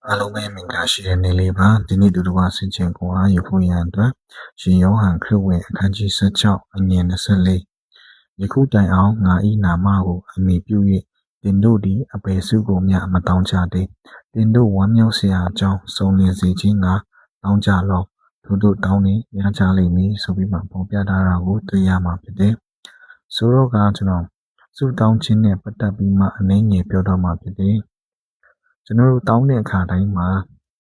အားလုံးပဲမင်္ဂလာရှိတဲ့နေ့လေးပါဒီနေ့တူဆင်ခြင်ကိုအားယူဖို့ရန်အတွက်ရှင်ယောဟန်ခရစ်ဝင်အခန်းကြီး16အငယ်24ယခုတိုင်အောင်ငါ၏နာမကိုအမိပြု၍တင်တို့သည်အပေစုကိုမျှမတောင်းကြသေးတင်တို့ဝမ်းမြောက်စရာအကြောင်းစုံလင်စေခြင်းကတောင်းကြလောထို့တို့တောင်းနေရကြလိမ့်မည်ဆိုပြီးမှပေါ်ပြထားတာကိုတွေ့ရမှာဖြစ်တယ်ဆိုတော့ကကျွန်တော်စုတောင်းခြင်းနဲ့ပတ်သက်ပြီးမှအနည်းငယ်ပြောတော့မှာဖြစ်တယ်ကျွန်တော်တို့တောင်းတဲ့အခါတိုင်းမှာ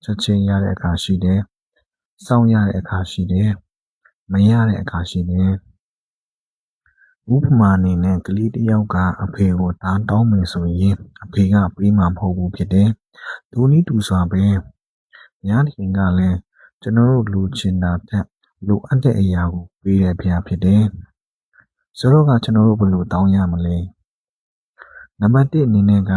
ချက်ချင်းရတဲ့အခါရှိတယ်။စောင့်ရတဲ့အခါရှိတယ်။မရတဲ့အခါရှိတယ်။ဥပမာအနေနဲ့ကလေးတစ်ယောက်ကအဖေကိုတောင်းမယ်ဆိုရင်အဖေကပေးမှာမဟုတ်ဘူးဖြစ်တယ်။ဒူနည်းတူစွာပဲညာခင်ကလည်းကျွန်တော်တို့လူချင်တာထက်လိုအပ်တဲ့အရာကိုပေးတဲ့ဖရားဖြစ်တယ်။ဆိုတော့ကကျွန်တော်တို့ဘယ်လိုတောင်းရမလဲ။နံပါတ်1အနေနဲ့က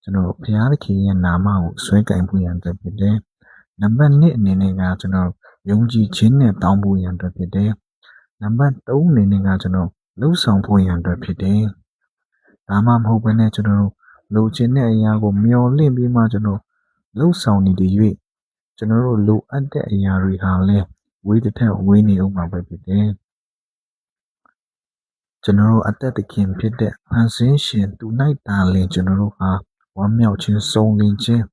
ကျွန်တော်ဘုရားသခင်ရဲ့နာမကိုဆွဲကင်ဖို့ရန်အတွက်ဖြစ်တယ်။နံပါတ်2အနေနဲ့ကကျွန်တော်ယုံကြည်ခြင်းနဲ့တောင်းဖို့ရန်အတွက်ဖြစ်တယ်။နံပါတ်3အနေနဲ့ကကျွန်တော်လှုပ်ဆောင်ဖို့ရန်အတွက်ဖြစ်တယ်။ဒါမှမဟုတ်ဘဲနဲ့ကျွန်တော်လိုချင်တဲ့အရာကိုမျှော်လင့်ပြီးမှကျွန်တော်လှုပ်ဆောင်နေတဲ့၍ကျွန်တော်တို့လိုအပ်တဲ့အရာတွေဟာလည်းဝေးတစ်ထက်ဝေးနေအောင်မှာပဲဖြစ်တယ်။ကျွန်တော်တို့အသက်သခင်ဖြစ်တဲ့ဖန်ဆင်းရှင်သူ၌တာလင်ကျွန်တော်တို့ဟာဝမ်းမြောက်ခြင်းစုံလင်ခြင်း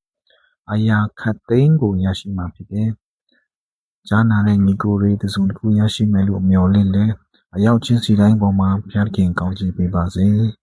အရာခတ်သိမ်းကိုရရှိမှာဖြစ်တယ်။ဂျာနာနဲ့ညီကိုတွေတစုံတစ်ခုရရှိမယ်လို့မျှော်လင့်လဲအရောက်ချင်းစီတိုင်းပေါ်မှာဘုရားသခင်ကောင်းချီးပေးပါစေ။